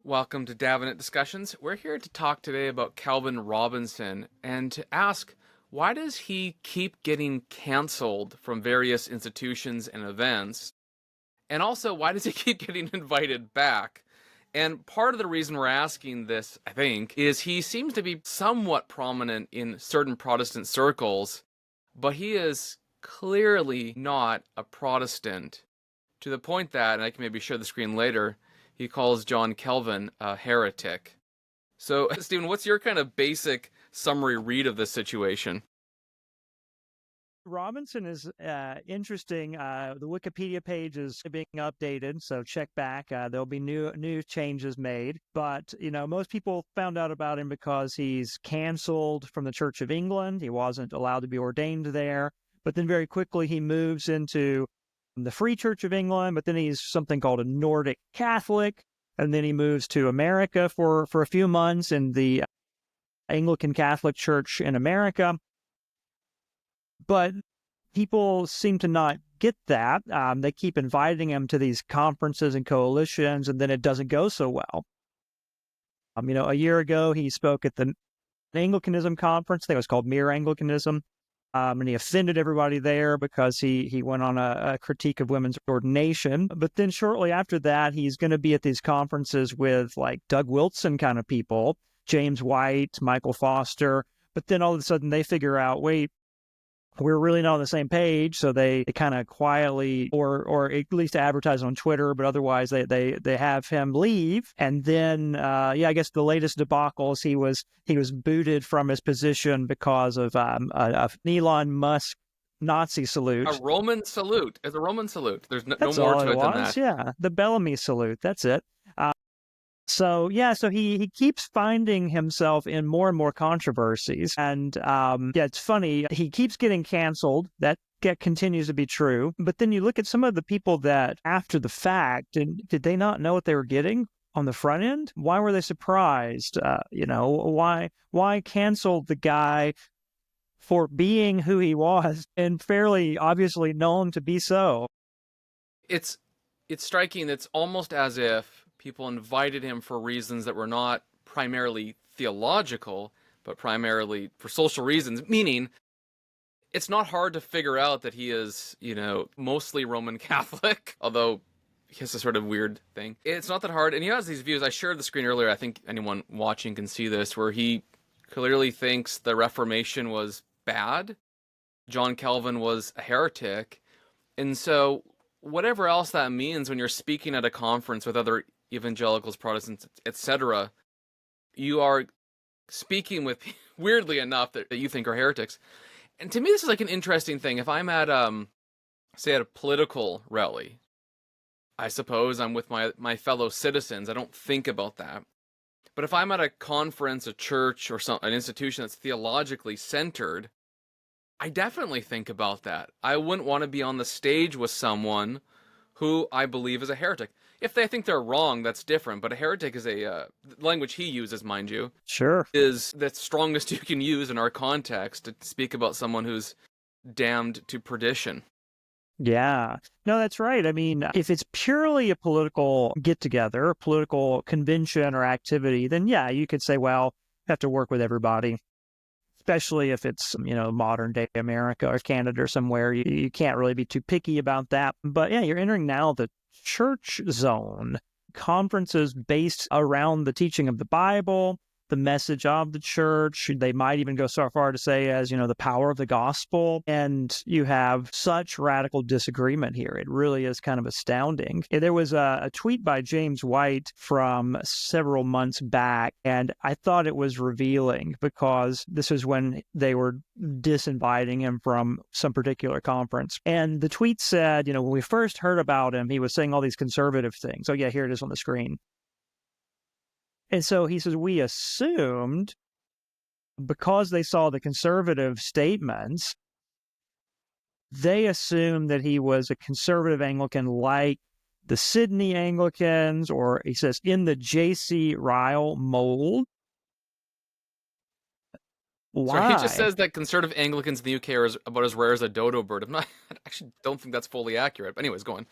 Welcome to Davenant Discussions. We're here to talk today about Calvin Robinson and to ask, why does he keep getting canceled from various institutions and events? And also, why does he keep getting invited back? And part of the reason we're asking this, I think, is he seems to be somewhat prominent in certain Protestant circles, but he is clearly not a Protestant, to the point that, and I can maybe share the screen later, he calls John Calvin a heretic. So, Stephen, what's your kind of basic summary read of this situation? Robinson is interesting. The Wikipedia page is being updated, so check back. There'll be new changes made. But most people found out about him because he's canceled from the Church of England. He wasn't allowed to be ordained there. But then very quickly he moves into the Free Church of England. But then he's something called a Nordic Catholic, and then he moves to America for a few months in the Anglican Catholic Church in America. But people seem to not get that. They keep inviting him to these conferences and coalitions, and then it doesn't go so well. A year ago, he spoke at the Anglicanism conference. I think it was called Mere Anglicanism. And he offended everybody there because he went on a critique of women's ordination. But then shortly after that, he's going to be at these conferences with like Doug Wilson kind of people, James White, Michael Foster. But then all of a sudden they figure out, wait, we're really not on the same page, so they kind of quietly, or at least advertise on Twitter, but otherwise they have him leave. And then, I guess the latest debacle is he was booted from his position because of Elon Musk Nazi salute. A Roman salute. It's a Roman salute. There's no That's more all to it it than was. that. Yeah, the Bellamy salute. That's it. So he keeps finding himself in more and more controversies. And it's funny. He keeps getting canceled. That continues to be true. But then you look at some of the people that after the fact, and did they not know what they were getting on the front end? Why were they surprised? Why cancel the guy for being who he was and fairly obviously known to be so? It's striking. It's almost as if people invited him for reasons that were not primarily theological, but primarily for social reasons, meaning it's not hard to figure out that he is, mostly Roman Catholic, although he has a sort of weird thing. It's not that hard, and he has these views. I shared the screen earlier. I think anyone watching can see this, where he clearly thinks the Reformation was bad. John Calvin was a heretic. And so whatever else that means when you're speaking at a conference with other evangelicals, Protestants, etc., you are speaking with, weirdly enough, that you think are heretics. And to me, this is like an interesting thing. If I'm at, say, at a political rally, I suppose I'm with my fellow citizens. I don't think about that. But if I'm at a conference, a church, or an institution that's theologically centered, I definitely think about that. I wouldn't want to be on the stage with someone who I believe is a heretic. If they think they're wrong, that's different. But a heretic is a language he uses, mind you. Sure. Is the strongest you can use in our context to speak about someone who's damned to perdition. Yeah. No, that's right. I mean, if it's purely a political get-together, a political convention or activity, then yeah, you could say, well, you have to work with everybody, especially if it's, modern day America or Canada or somewhere. You can't really be too picky about that. But yeah, you're entering now the church zone, conferences based around the teaching of the Bible, the message of the church. They might even go so far to say as, the power of the gospel. And you have such radical disagreement here. It really is kind of astounding. There was a tweet by James White from several months back, and I thought it was revealing because this is when they were disinviting him from some particular conference. And the tweet said, when we first heard about him, he was saying all these conservative things. Oh yeah, here it is on the screen. And so he says, we assumed because they saw the conservative statements, they assumed that he was a conservative Anglican like the Sydney Anglicans, or he says, in the J.C. Ryle mold. Why? Sorry, he just says that conservative Anglicans in the UK are about as rare as a dodo bird. I actually don't think that's fully accurate. But anyways, go on.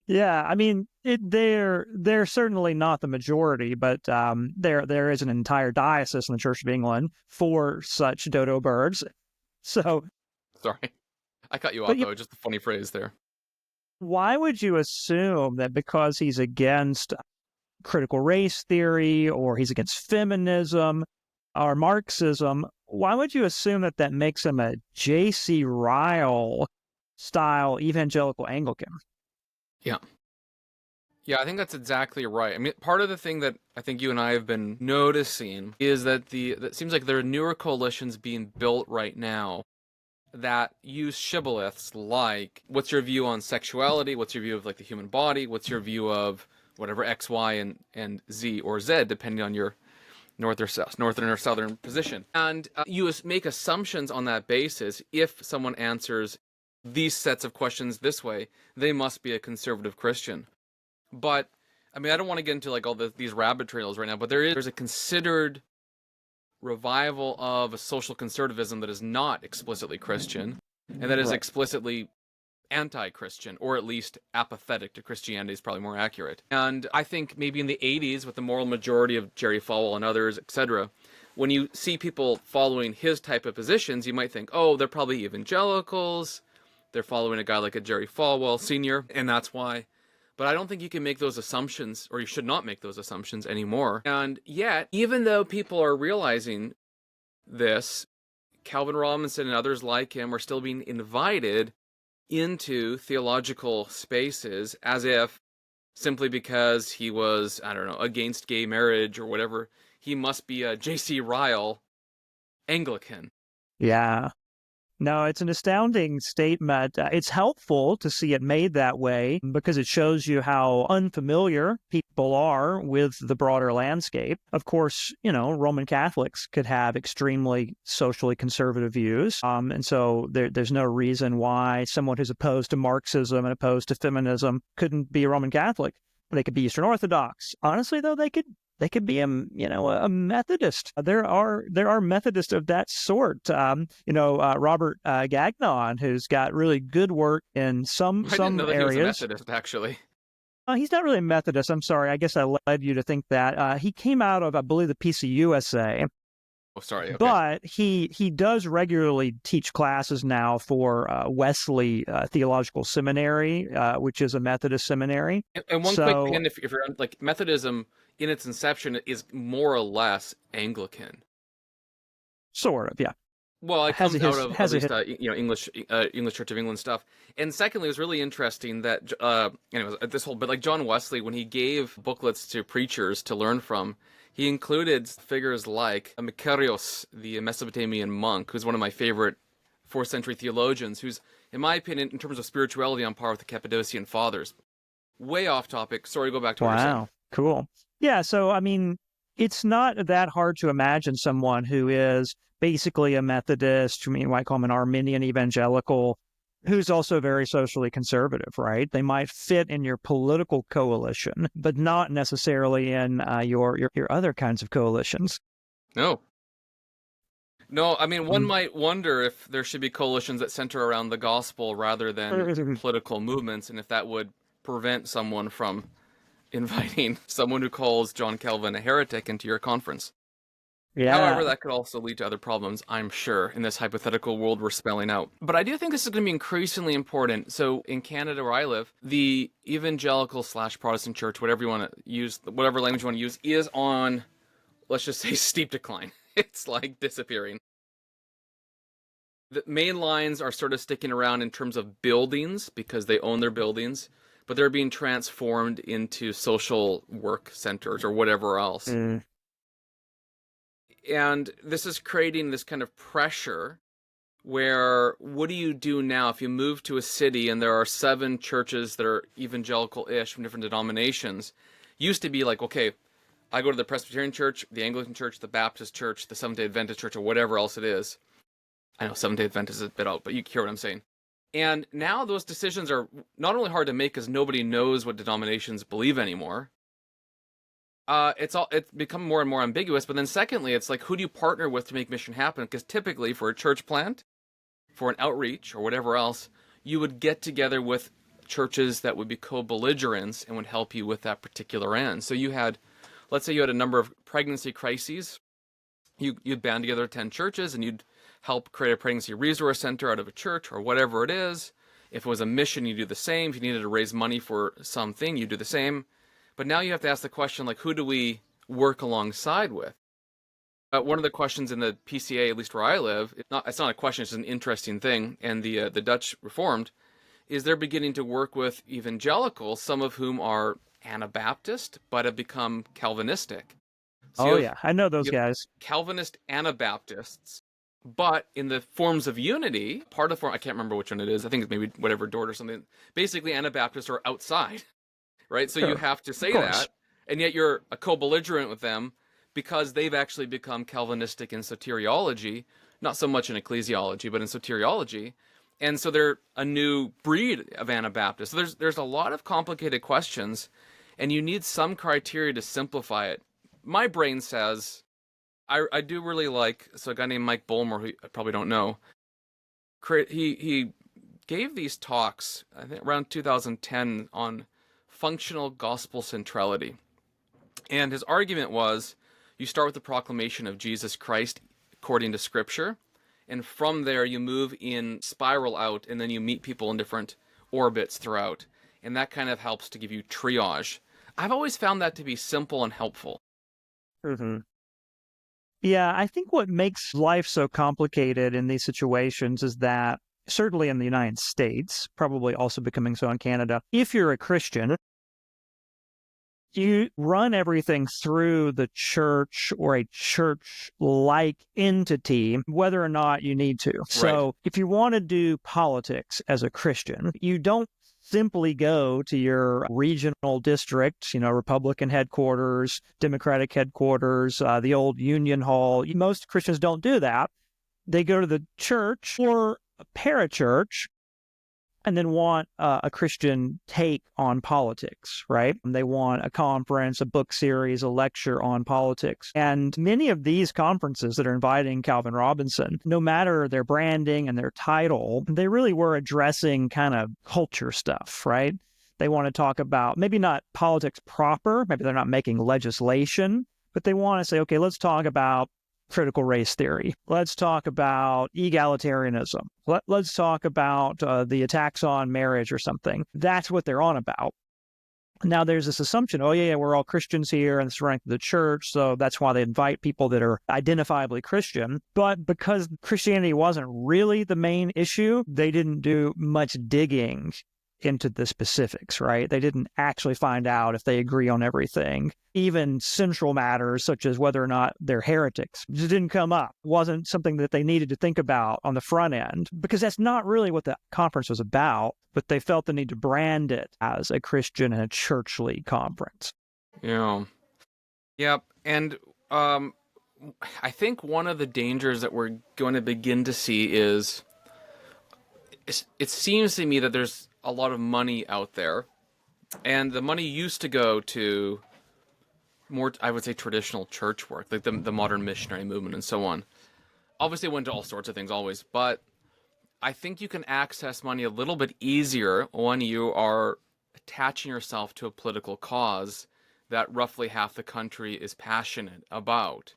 Yeah, I mean, they're certainly not the majority, but there is an entire diocese in the Church of England for such dodo birds. So, Sorry, I cut you but off though. Just a funny phrase there. why would you assume that because he's against critical race theory or he's against feminism or Marxism, why would you assume that that makes him a J.C. Ryle style evangelical Anglican? Yeah. Yeah, I think that's exactly right. I mean, part of the thing that I think you and I have been noticing is that that seems like there are newer coalitions being built right now that use shibboleths like, what's your view on sexuality? What's your view of like the human body? What's your view of whatever X, Y, and Z or Z, depending on your northern or southern position. And you make assumptions on that basis. If someone answers these sets of questions this way, they must be a conservative Christian. But I mean, I don't want to get into like all these rabbit trails right now, but there's a considered revival of a social conservatism that is not explicitly Christian and that is Right. explicitly anti-Christian, or at least apathetic to Christianity is probably more accurate. And I think maybe in the 80s, with the moral majority of Jerry Falwell and others, etc., when you see people following his type of positions, you might think, oh, they're probably evangelicals, they're following a guy like a Jerry Falwell Sr., and that's why. But I don't think you can make those assumptions, or you should not make those assumptions anymore. And yet, even though people are realizing this, Calvin Robinson and others like him are still being invited into theological spaces as if simply because he was, I don't know, against gay marriage or whatever, he must be a J.C. Ryle Anglican. Yeah. No, it's an astounding statement. It's helpful to see it made that way because it shows you how unfamiliar people are with the broader landscape. Of course, Roman Catholics could have extremely socially conservative views. And so there's no reason why someone who's opposed to Marxism and opposed to feminism couldn't be a Roman Catholic. They could be Eastern Orthodox. Honestly, though, they could be a Methodist. There are Methodists of that sort. Robert Gagnon, who's got really good work in I didn't know some that he was a areas. Methodist, actually. He's not really a Methodist. I'm sorry. I guess I led you to think that. He came out of, I believe, the PCUSA. Oh, sorry, okay. But he does regularly teach classes now for Wesley Theological Seminary, which is a Methodist seminary. And one quick thing, So, and if you're like, Methodism in its inception is more or less Anglican. sort of, yeah. Well, it Has a comes out his of at has a least English Church of England stuff. And secondly, it was really interesting that anyways, this whole bit, like John Wesley, when he gave booklets to preachers to learn from, he included figures like Macarius, the Mesopotamian monk, who's one of my favorite 4th century theologians, who's, in my opinion, in terms of spirituality, on par with the Cappadocian Fathers. Way off topic. Sorry, go back to what you're saying. Wow, cool. Yeah, so I mean, it's not that hard to imagine someone who is basically a Methodist, you might call him an Arminian evangelical, who's also very socially conservative, right? They might fit in your political coalition, but not necessarily in your other kinds of coalitions. No. No, I mean, one might wonder if there should be coalitions that center around the gospel rather than political movements, and if that would prevent someone from inviting someone who calls John Calvin a heretic into your conference. However, Yeah. that could also lead to other problems, I'm sure, in this hypothetical world we're spelling out. But I do think this is going to be increasingly important. So in Canada, where I live, the evangelical/Protestant church, whatever you want to use, whatever language you want to use, is on, let's just say, steep decline. It's like disappearing. The main lines are sort of sticking around in terms of buildings because they own their buildings, but they're being transformed into social work centers or whatever else. Mm. And this is creating this kind of pressure where, what do you do now if you move to a city and there are 7 churches that are evangelical-ish from different denominations? Used to be like, okay, I go to the Presbyterian church, the Anglican church, the Baptist church, the Seventh-day Adventist church, or whatever else it is. I know Seventh-day Adventist is a bit out, but you hear what I'm saying. And now those decisions are not only hard to make because nobody knows what denominations believe anymore. It's become more and more ambiguous. But then secondly, it's like, who do you partner with to make mission happen? Because typically for a church plant, for an outreach or whatever else, you would get together with churches that would be co-belligerents and would help you with that particular end. So you had, let's say you had a number of pregnancy crises. You'd band together 10 churches and you'd help create a pregnancy resource center out of a church or whatever it is. If it was a mission, you do the same. If you needed to raise money for something, you do the same. But now you have to ask the question, like, who do we work alongside with? One of the questions in the PCA, at least where I live, it's not a question, it's an interesting thing, and the Dutch Reformed, is they're beginning to work with evangelicals, some of whom are Anabaptist, but have become Calvinistic. So Oh, yeah. I know those you have guys. Calvinist Anabaptists, but in the forms of unity, part of the form, I can't remember which one it is, I think it's maybe whatever Dort or something. Basically, Anabaptists are outside, right? So you Sure. have to say Of course. that, and yet you're a co-belligerent with them because they've actually become Calvinistic in soteriology, not so much in ecclesiology, but in soteriology. And so they're a new breed of Anabaptists. So there's a lot of complicated questions, and you need some criteria to simplify it. My brain says, I do really like, so a guy named Mike Bulmer, who I probably don't know, he gave these talks, I think around 2010, on functional gospel centrality. And his argument was, you start with the proclamation of Jesus Christ according to Scripture, and from there you move in spiral out, and then you meet people in different orbits throughout. And that kind of helps to give you triage. I've always found that to be simple and helpful. Mm-hmm. Yeah, I think what makes life so complicated in these situations is that, certainly in the United States, probably also becoming so in Canada, if you're a Christian, you run everything through the church or a church-like entity, whether or not you need to. So if you want to do politics as a Christian, you don't simply go to your regional district, Republican headquarters, Democratic headquarters, the old Union Hall. Most Christians don't do that. They go to the church or a parachurch and then want a Christian take on politics, right? They want a conference, a book series, a lecture on politics. And many of these conferences that are inviting Calvin Robinson, no matter their branding and their title, they really were addressing kind of culture stuff, right? They want to talk about maybe not politics proper, maybe they're not making legislation, but they want to say, okay, let's talk about critical race theory. Let's talk about egalitarianism. Let's talk about the attacks on marriage or something. That's what they're on about. Now, there's this assumption, oh, yeah, we're all Christians here, and it's running to the church, so that's why they invite people that are identifiably Christian. But because Christianity wasn't really the main issue, they didn't do much digging into the specifics, right? They didn't actually find out if they agree on everything. Even central matters, such as whether or not they're heretics, just didn't come up. It wasn't something that they needed to think about on the front end, because that's not really what the conference was about, but they felt the need to brand it as a Christian and a churchly conference. Yeah. Yep. And I think one of the dangers that we're going to begin to see is, it seems to me that there's a lot of money out there, and the money used to go to more, I would say, traditional church work, like the modern missionary movement and so on. Obviously, it went to all sorts of things always, but I think you can access money a little bit easier when you are attaching yourself to a political cause that roughly half the country is passionate about.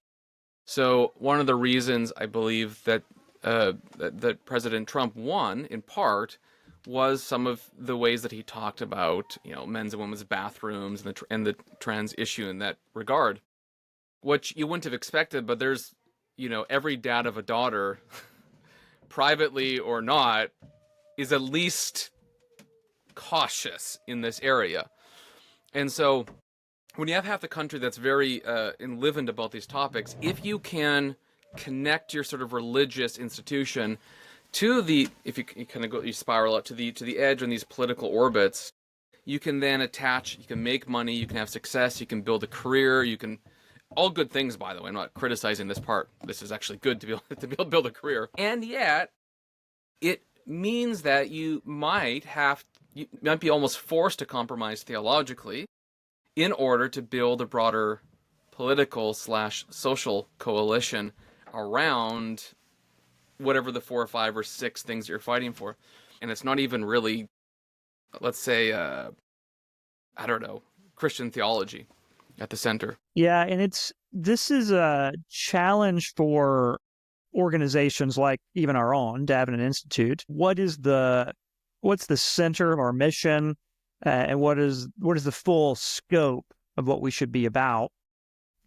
So one of the reasons I believe that that President Trump won, in part, was some of the ways that he talked about, men's and women's bathrooms and the trans issue in that regard, which you wouldn't have expected. But there's, every dad of a daughter, privately or not, is at least cautious in this area. And so when you have half the country that's very enlivened about these topics, if you can connect your sort of religious institution to if you kind of you spiral up to the edge on these political orbits, you can then attach, you can make money, you can have success, you can build a career, you can, all good things, by the way. I'm not criticizing this part. This is actually good to be able to build a career. And yet, it means that you might be almost forced to compromise theologically in order to build a broader political/social coalition around whatever the 4 or 5 or 6 things you're fighting for. And it's not even really let's say, I don't know, Christian theology at the center. Yeah, and this is a challenge for organizations like even our own Davenant Institute. What's the center of our mission, and what is the full scope of what we should be about?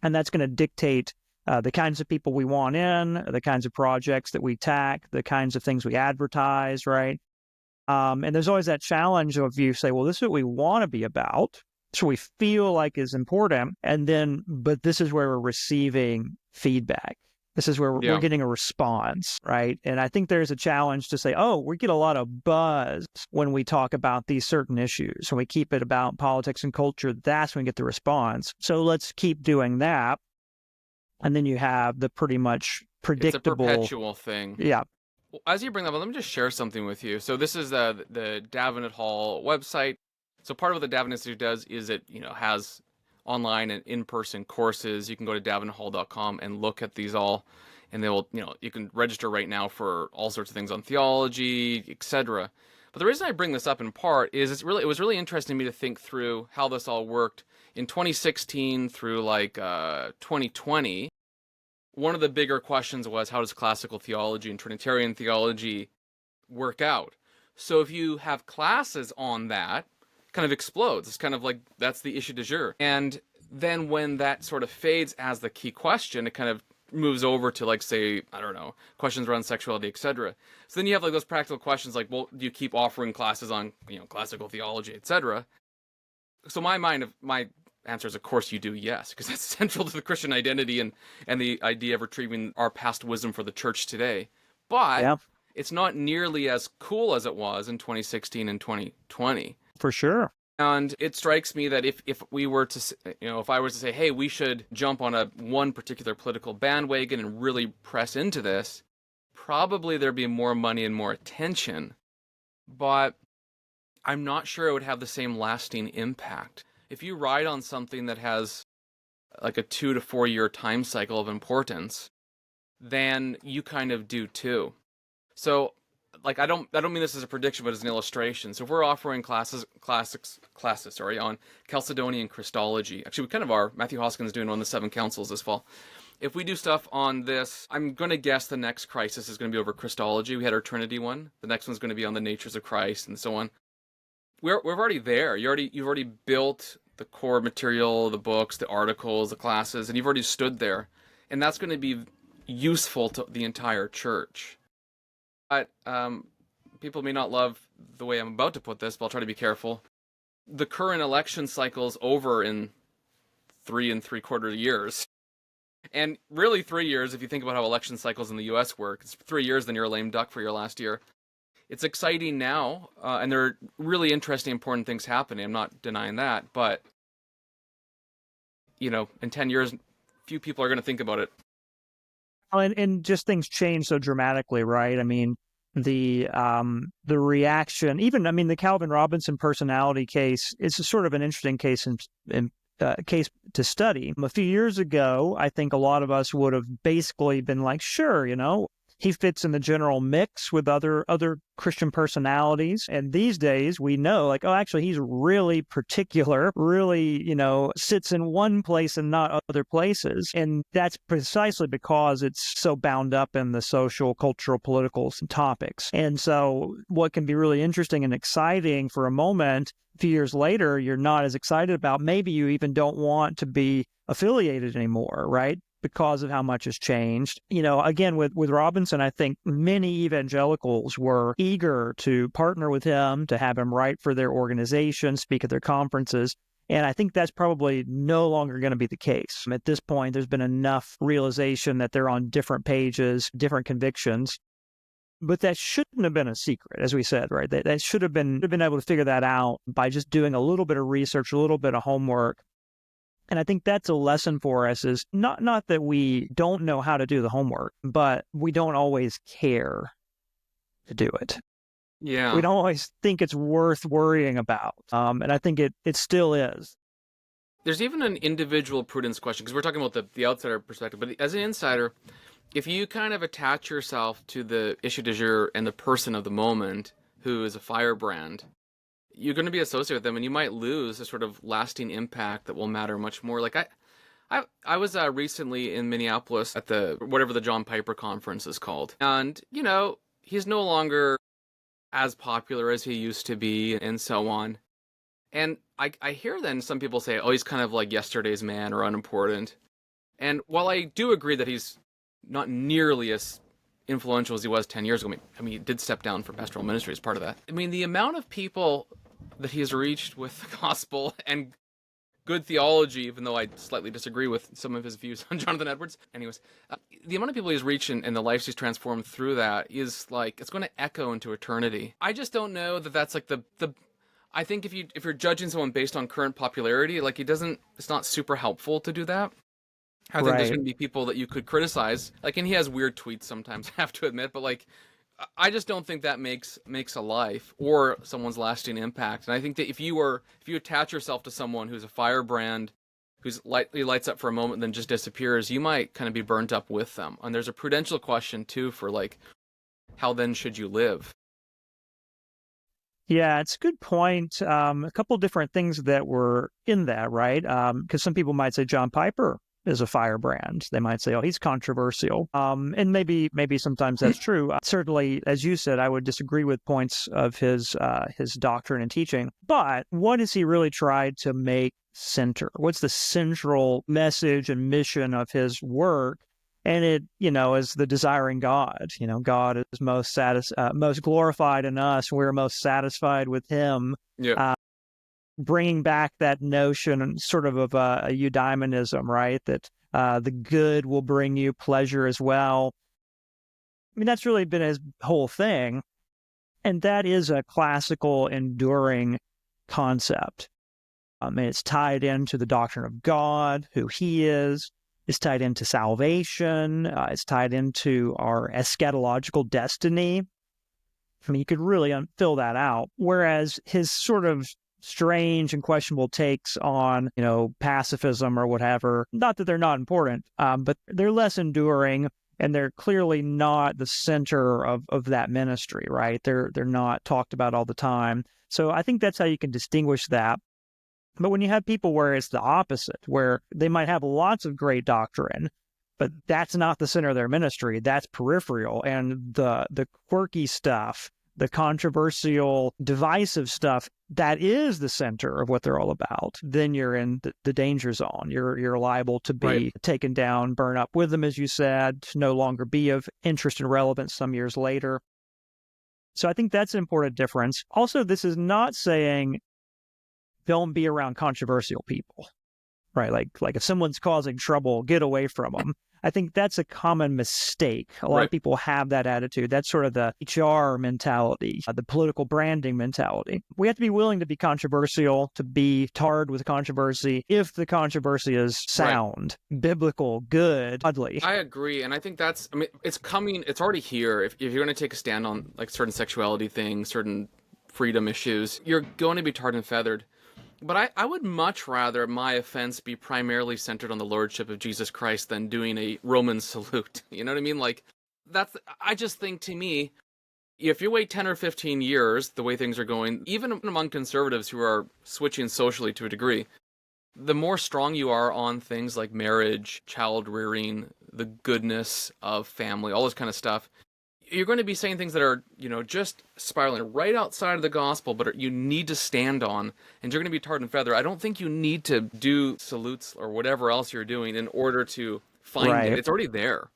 And that's going to dictate the kinds of people we want in, the kinds of projects that we tack, the kinds of things we advertise, right? And there's always that challenge of you say, well, this is what we want to be about. So we feel like is important. And then, but this is where we're receiving feedback. This is where we're Yeah. getting a response, right? And I think there's a challenge to say, oh, we get a lot of buzz when we talk about these certain issues. When we keep it about politics and culture, that's when we get the response. So let's keep doing that. And then you have the pretty much predictable. It's a perpetual thing. Yeah. Well, as you bring that up, let me just share something with you. So this is the Davenant Hall website. So part of what the Davenant Institute does is it, has online and in-person courses. You can go to davenanthall.com and look at these all, and they will, you can register right now for all sorts of things on theology, etc. But the reason I bring this up in part is it was really interesting to me to think through how this all worked in 2016 through 2020. One of the bigger questions was, how does classical theology and Trinitarian theology work out? So if you have classes on that, kind of explodes. It's kind of like that's the issue du jour. And then when that sort of fades as the key question, it kind of moves over to say, I don't know, questions around sexuality, etc. So then you have those practical questions like, well, do you keep offering classes on classical theology, etc.? So my answer is, of course you do, yes, because that's central to the Christian identity and the idea of retrieving our past wisdom for the church today. But Yeah, it's not nearly as cool as it was in 2016 and 2020. for sure. And it strikes me that if we were to, if I was to say, hey, we should jump on one particular political bandwagon and really press into this, probably there'd be more money and more attention. But I'm not sure it would have the same lasting impact. If you ride on something that has like a 2 to 4 year time cycle of importance, then you kind of do too. So I don't mean this as a prediction, but as an illustration. So if we're offering classes on Chalcedonian Christology, actually we kind of are. Matthew Hoskins is doing one of the 7 councils this fall. If we do stuff on this, I'm going to guess the next crisis is going to be over Christology. We had our Trinity one. The next one's going to be on the natures of Christ and so on. We're already there. You've already built the core material, the books, the articles, the classes, and you've already stood there. And that's going to be useful to the entire church. But people may not love the way I'm about to put this, but I'll try to be careful. The current election cycle's over in 3 3/4 years. And really 3 years, if you think about how election cycles in the U.S. work. It's 3 years, then you're a lame duck for your last year. It's exciting now, and there are really interesting, important things happening. I'm not denying that. But, in 10 years, few people are going to think about it. And just things change so dramatically, right? I mean, the reaction, the Calvin Robinson personality case is sort of an interesting case case to study. A few years ago, I think a lot of us would have basically been like, sure, he fits in the general mix with other Christian personalities. And these days we know actually he's really particular, really, sits in one place and not other places. And that's precisely because it's so bound up in the social, cultural, political topics. And so what can be really interesting and exciting for a moment, a few years later, you're not as excited about. Maybe you even don't want to be affiliated anymore, right? Because of how much has changed. Again, with Robinson, I think many evangelicals were eager to partner with him, to have him write for their organization, speak at their conferences. And I think that's probably no longer going to be the case. At this point, there's been enough realization that they're on different pages, different convictions. But that shouldn't have been a secret, as we said, right? That should have been able to figure that out by just doing a little bit of research, a little bit of homework. And I think that's a lesson for us, is not that we don't know how to do the homework, but we don't always care to do it. Yeah. We don't always think it's worth worrying about. And I think it still is. There's even an individual prudence question, because we're talking about the outsider perspective. But as an insider, if you kind of attach yourself to the issue du jour and the person of the moment, who is a firebrand, you're going to be associated with them, and you might lose a sort of lasting impact that will matter much more. Like I was recently in Minneapolis at the whatever the John Piper conference is called, and he's no longer as popular as he used to be, and so on. And I hear then some people say, oh, he's kind of like yesterday's man or unimportant. And while I do agree that he's not nearly as influential as he was 10 years ago, I mean, he did step down from pastoral ministry as part of that. I mean, the amount of people that he has reached with the gospel and good theology, even though I slightly disagree with some of his views on Jonathan Edwards. Anyways, the amount of people he's reached and the lives he's transformed through that is like, it's going to echo into eternity. I just don't know that that's like the I think if you're judging someone based on current popularity, like it's not super helpful to do that. I think there's going to be people that you could criticize, like, and he has weird tweets sometimes, I have to admit, but like, I just don't think that makes a life or someone's lasting impact. And I think that if you attach yourself to someone who's a firebrand, he lights up for a moment and then just disappears, you might kind of be burnt up with them. And there's a prudential question too for like, how then should you live? Yeah, it's a good point. A couple different things that were in that, right? Because some people might say John Piper is a firebrand. They might say, oh, he's controversial. And maybe sometimes that's true. Certainly, as you said, I would disagree with points of his doctrine and teaching. But what has he really tried to make center? What's the central message and mission of his work? And it, is the desiring God. God is most glorified in us. We're most satisfied with him. Yeah. Bringing back that notion sort of a eudaimonism, right? That the good will bring you pleasure as well. I mean, that's really been his whole thing. And that is a classical, enduring concept. And it's tied into the doctrine of God, who he is. It's tied into salvation. It's tied into our eschatological destiny. I mean, you could really fill that out. Whereas his sort of strange and questionable takes on, pacifism or whatever, not that they're not important, but they're less enduring, and they're clearly not the center of that ministry, right? They're not talked about all the time. So I think that's how you can distinguish that. But when you have people where it's the opposite, where they might have lots of great doctrine, but that's not the center of their ministry, that's peripheral, and the quirky stuff, the controversial, divisive stuff, that is the center of what they're all about, then you're in the danger zone. You're liable to be taken down, burn up with them, as you said, to no longer be of interest and relevance some years later. So I think that's an important difference. Also, this is not saying don't be around controversial people, right? Like if someone's causing trouble, get away from them. I think that's a common mistake. A lot of people have that attitude. That's sort of the HR mentality, the political branding mentality. We have to be willing to be controversial, to be tarred with controversy, if the controversy is sound, biblical, good, godly. I agree. And I think it's coming, it's already here. If you're going to take a stand on like certain sexuality things, certain freedom issues, you're going to be tarred and feathered. But I would much rather my offense be primarily centered on the lordship of Jesus Christ than doing a Roman salute. You know what I mean? Like, I just think, to me, if you wait 10 or 15 years, the way things are going, even among conservatives who are switching socially to a degree, the more strong you are on things like marriage, child rearing, the goodness of family, all this kind of stuff, you're going to be saying things that are, just spiraling right outside of the gospel, but you need to stand on, and you're going to be tarred and feathered. I don't think you need to do salutes or whatever else you're doing in order to find it. It's already there.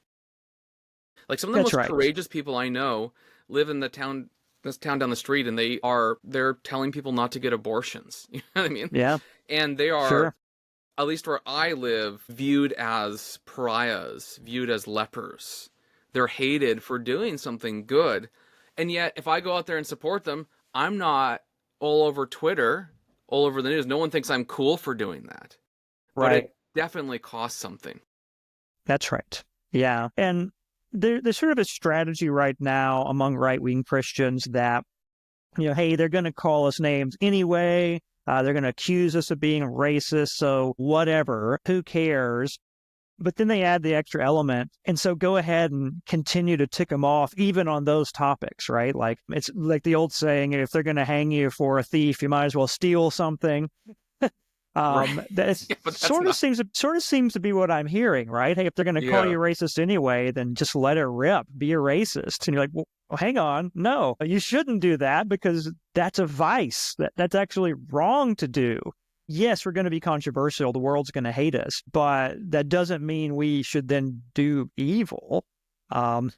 Like, some of the most courageous people I know live in this town down the street, and they're telling people not to get abortions. You know what I mean? Yeah. And they are, at least where I live, viewed as pariahs, viewed as lepers. They're hated for doing something good. And yet, if I go out there and support them, I'm not all over Twitter, all over the news. No one thinks I'm cool for doing that. But it definitely costs something. That's right. Yeah. And there's sort of a strategy right now among right-wing Christians that, hey, they're going to call us names anyway. They're going to accuse us of being racist. So whatever, who cares? But then they add the extra element. And so go ahead and continue to tick them off, even on those topics, right? Like it's like the old saying, if they're going to hang you for a thief, you might as well steal something. Right. That Yeah, but that's not. sort of seems to be what I'm hearing, right? Hey, if they're going to call Yeah. you racist anyway, then just let it rip. Be a racist, and you're like, well, hang on, no, you shouldn't do that because that's a vice. That's actually wrong to do. Yes, we're going to be controversial. The world's going to hate us, but that doesn't mean we should then do evil. Um,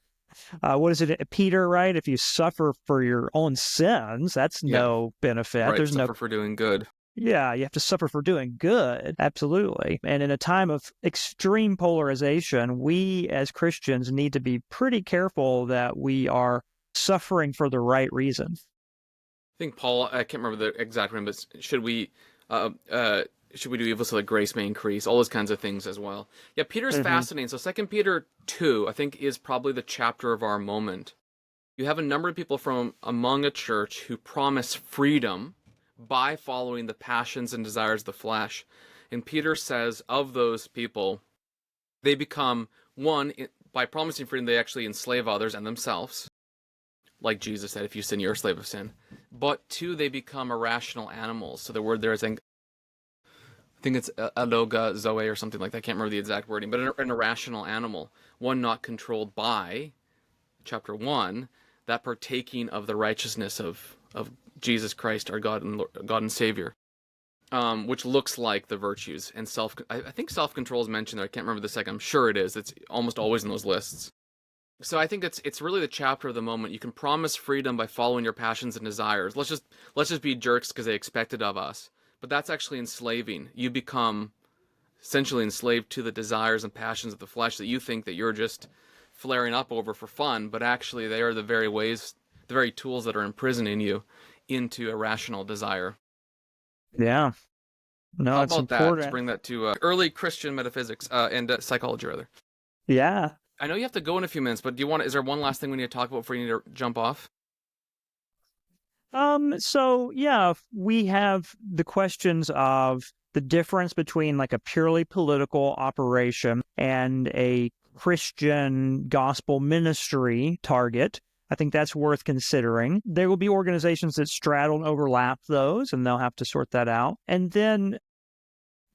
what is it, Peter? Right? If you suffer for your own sins, that's Yeah. no benefit. Right. There's no Suffer for doing good. yeah, you have to suffer for doing good. Absolutely. And in a time of extreme polarization, we as Christians need to be pretty careful that we are suffering for the right reasons. I think Paul, I can't remember the exact one, but uh, uh, should we do evil so that grace may increase? All those kinds of things as well. Yeah, Peter's Mm-hmm. fascinating. So 2 Peter 2, I think, is probably the chapter of our moment. You have a number of people from among a church who promise freedom by following the passions and desires of the flesh. And Peter says of those people, they become, one, by promising freedom, they actually enslave others and themselves. Like Jesus said, if you sin, you're a slave of sin. But two, they become irrational animals. So the word there is, I think it's aloga zoe or something like that. I can't remember the exact wording, but an irrational animal, one not controlled by, chapter 1, that partaking of the righteousness of Jesus Christ, our God and Savior, which looks like the virtues and self. I think self-control is mentioned there. I can't remember the second. I'm sure it is. It's almost always in those lists. So I think it's really the chapter of the moment. You can promise freedom by following your passions and desires. Let's just be jerks because they expect it of us. But that's actually enslaving. You become essentially enslaved to the desires and passions of the flesh that you think that you're just flaring up over for fun, but actually they are the very ways, the very tools that are imprisoning you into irrational desire. Yeah. No, How it's about that? To important. bring that to early Christian metaphysics and psychology, rather. Yeah. I know you have to go in a few minutes, but is there one last thing we need to talk about before you need to jump off? So yeah, we have the questions of the difference between like a purely political operation and a Christian gospel ministry target. I think that's worth considering. There will be organizations that straddle and overlap those, and they'll have to sort that out. And then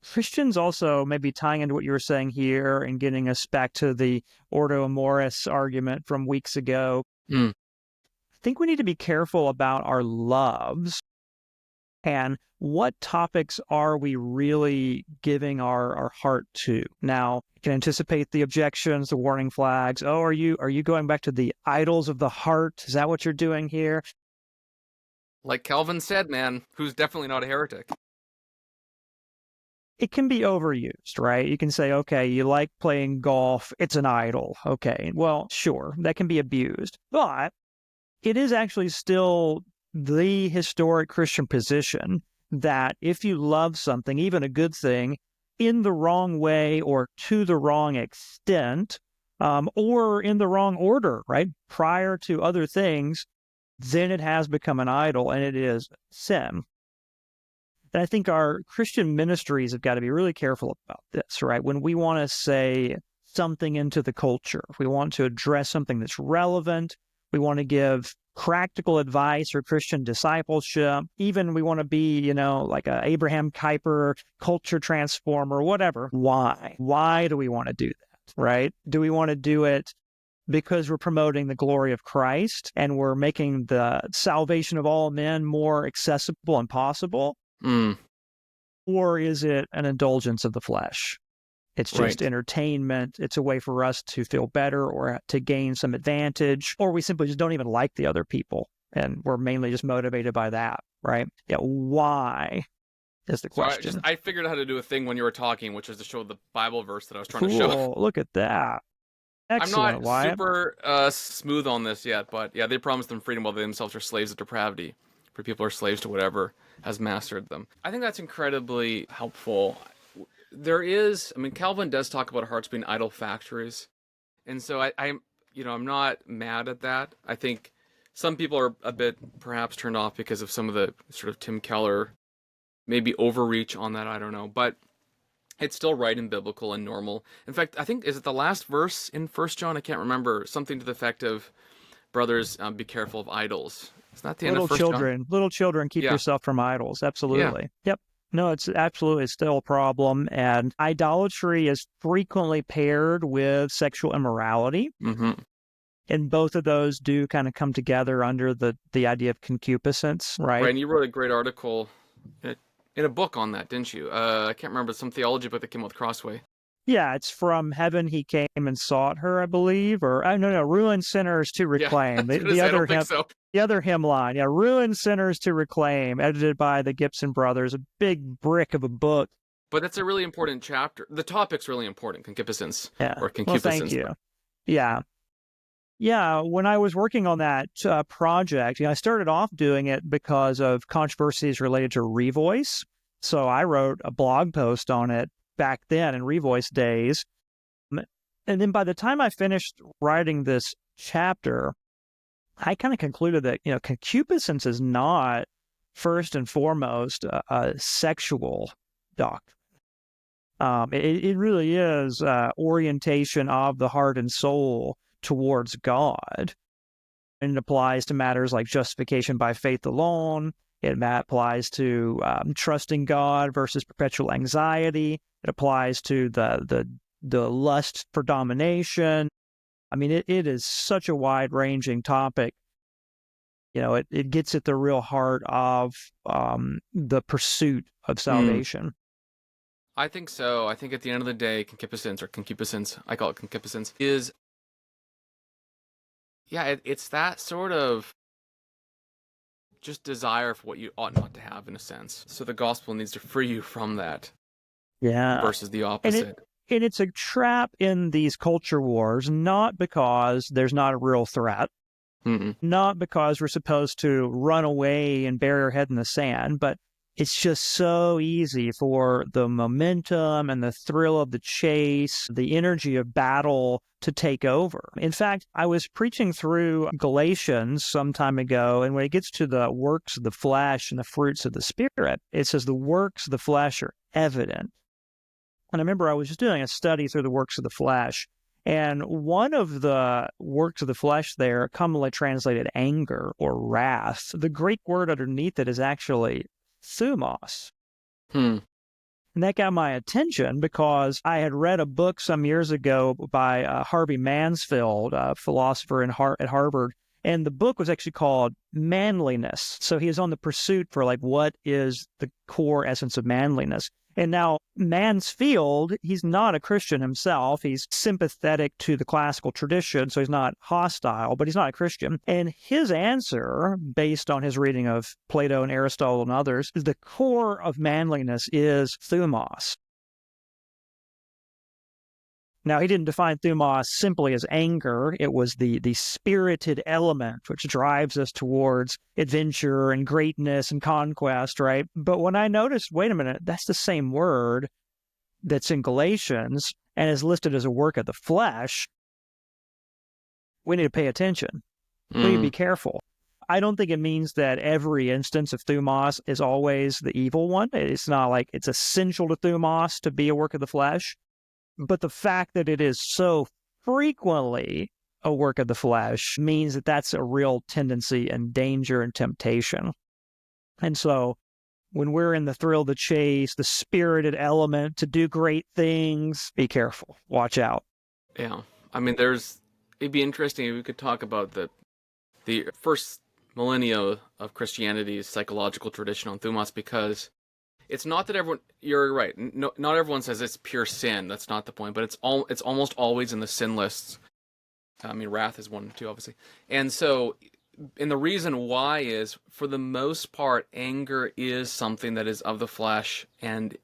Christians also, maybe tying into what you were saying here and getting us back to the Ordo Amoris argument from weeks ago, Mm. I think we need to be careful about our loves and what topics are we really giving our heart to. Now, you can anticipate the objections, the warning flags. Oh, are you going back to the idols of the heart? Is that what you're doing here? Like Calvin said, man, who's definitely not a heretic. It can be overused, right? You can say, okay, you like playing golf, it's an idol. Okay, well, sure, that can be abused. But it is actually still the historic Christian position that if you love something, even a good thing, in the wrong way or to the wrong extent, or in the wrong order, right, prior to other things, then it has become an idol and it is sin. And I think our Christian ministries have got to be really careful about this, right? When we want to say something into the culture, if we want to address something that's relevant, we want to give practical advice for Christian discipleship, even we want to be, like a Abraham Kuyper culture transformer, whatever. Why? Why do we want to do that, right? Do we want to do it because we're promoting the glory of Christ and we're making the salvation of all men more accessible and possible? Mm. Or is it an indulgence of the flesh? It's just Right. entertainment. It's a way for us to feel better or to gain some advantage, or we simply just don't even like the other people. And we're mainly just motivated by that, right? Yeah. Why is the So question. I figured out how to do a thing when you were talking, which was to show the Bible verse that I was trying to show. Cool. Look at that. I'm Excellent, not Wyatt. super smooth on this yet, but yeah, they promised them freedom while they themselves are slaves of depravity. For people are slaves to whatever has mastered them. I think that's incredibly helpful. Calvin does talk about hearts being idol factories, and so I'm not mad at that. I think some people are a bit perhaps turned off because of some of the sort of Tim Keller maybe overreach on that. I don't know, but It's still right and biblical and normal. In fact, I think, is it the last verse in First John? I can't remember. Something to the effect of, brothers, be careful of idols. Is that the end of First John? Little children, keep Yeah. yourself from idols. Yeah. Absolutely. Yep. No, it's absolutely still a problem. And idolatry is frequently paired with sexual immorality. Mm-hmm. And both of those do kind of come together under the idea of concupiscence, right? Right, and you wrote a great article in a book on that, didn't you? I can't remember, some theology book that came out with Crossway. Yeah, it's from heaven he came and sought her, I believe, or no, ruined sinners to Yeah, reclaim. I was gonna say, I don't think so. The other hymn line, yeah, ruined sinners to reclaim, edited by the Gibson brothers, a big brick of a book. But that's a really important chapter. The topic's really important, concupiscence, Yeah. or concupiscence. Well, thank you. Yeah. Yeah, when I was working on that project, I started off doing it because of controversies related to Revoice. So I wrote a blog post on it back then in Revoice days. And then by the time I finished writing this chapter, I kind of concluded that, concupiscence is not first and foremost a sexual doctrine. It really is orientation of the heart and soul towards God. And it applies to matters like justification by faith alone. It applies to trusting God versus perpetual anxiety. It applies to the lust for domination. I mean, it is such a wide-ranging topic. It gets at the real heart of the pursuit of salvation. I think so. I think at the end of the day, concupiscence, I call it concupiscence, is, yeah, it's that sort of just desire for what you ought not to have, in a sense. So the gospel needs to free you from that. Yeah. Versus the opposite. And it's a trap in these culture wars, not because there's not a real threat, not because we're supposed to run away and bury our head in the sand, but it's just so easy for the momentum and the thrill of the chase, the energy of battle to take over. In fact, I was preaching through Galatians some time ago, and when it gets to the works of the flesh and the fruits of the Spirit, it says the works of the flesh are evident. And I remember I was just doing a study through the works of the flesh, and one of the works of the flesh there, commonly translated anger or wrath, the Greek word underneath it is actually thumos. And that got my attention because I had read a book some years ago by Harvey Mansfield, a philosopher at Harvard, and the book was actually called Manliness. So he is on the pursuit for what is the core essence of manliness. And now Mansfield, he's not a Christian himself. He's sympathetic to the classical tradition, so he's not hostile, but he's not a Christian. And his answer, based on his reading of Plato and Aristotle and others, is the core of manliness is thumos. Now, he didn't define thumos simply as anger. It was the spirited element which drives us towards adventure and greatness and conquest, right? But when I noticed, wait a minute, that's the same word that's in Galatians and is listed as a work of the flesh, we need to pay attention. We need to be careful. I don't think it means that every instance of thumos is always the evil one. It's not like it's essential to thumos to be a work of the flesh. But the fact that it is so frequently a work of the flesh means that that's a real tendency and danger and temptation. And so when we're in the thrill of the chase, the spirited element to do great things, be careful. Watch out. Yeah. I mean, it'd be interesting if we could talk about the first millennia of Christianity's psychological tradition on thumos, because it's not that everyone, you're right, no, not everyone says it's pure sin. That's not the point, but it's almost always in the sin lists. I mean, wrath is one too, obviously. And so, and the reason why is, for the most part, anger is something that is of the flesh and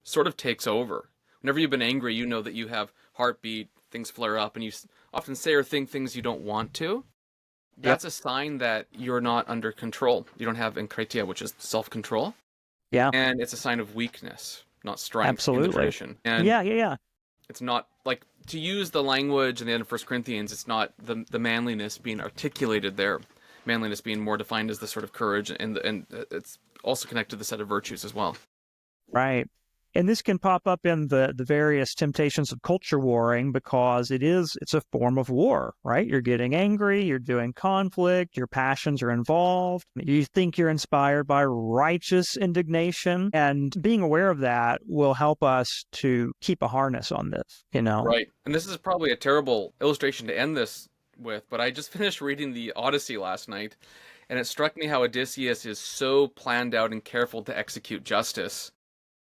sort of takes over. Whenever you've been angry, you know that you have heartbeat, things flare up, and you often say or think things you don't want to. That's a sign that you're not under control. You don't have enkritia, which is self-control. Yeah. And it's a sign of weakness, not strength. Absolutely. In the tradition. And yeah. It's not, like, to use the language in the end of 1 Corinthians, it's not the manliness being articulated there. Manliness being more defined as the sort of courage, and it's also connected to the set of virtues as well. Right. And this can pop up in the various temptations of culture warring because it's a form of war, right? You're getting angry, you're doing conflict, your passions are involved. You think you're inspired by righteous indignation, and being aware of that will help us to keep a harness on this, Right. And this is probably a terrible illustration to end this with, but I just finished reading the Odyssey last night, and it struck me how Odysseus is so planned out and careful to execute justice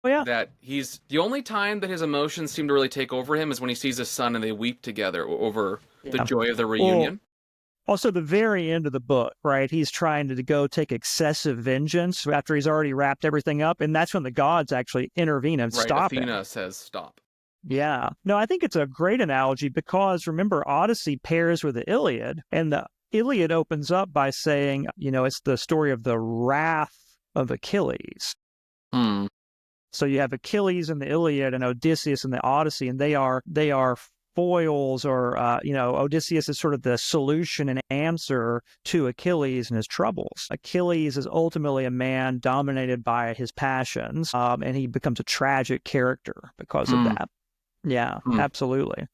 Oh, yeah. that he's the only time that his emotions seem to really take over him is when he sees his son and they weep together over the Yeah. joy of the Well, reunion. also, the very end of the book, right? He's trying to go take excessive vengeance after he's already wrapped everything up. And that's when the gods actually intervene and Right, stop Athena him. says stop. Yeah. No, I think it's a great analogy because remember, Odyssey pairs with the Iliad, and the Iliad opens up by saying, it's the story of the wrath of Achilles. Hmm. So you have Achilles in the Iliad and Odysseus in the Odyssey, and they are foils, or Odysseus is sort of the solution and answer to Achilles and his troubles. Achilles is ultimately a man dominated by his passions, and he becomes a tragic character because of that. Yeah, absolutely.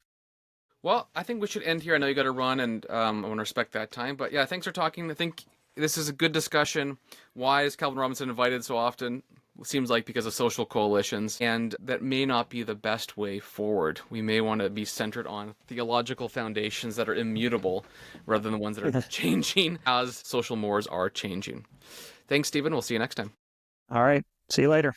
Well, I think we should end here. I know you got to run, and I want to respect that time. But yeah, thanks for talking. I think this is a good discussion. Why is Calvin Robinson invited so often? It seems like because of social coalitions, and that may not be the best way forward. We may want to be centered on theological foundations that are immutable rather than the ones that are changing as social mores are changing. Thanks, Stephen. We'll see you next time. All right. See you later.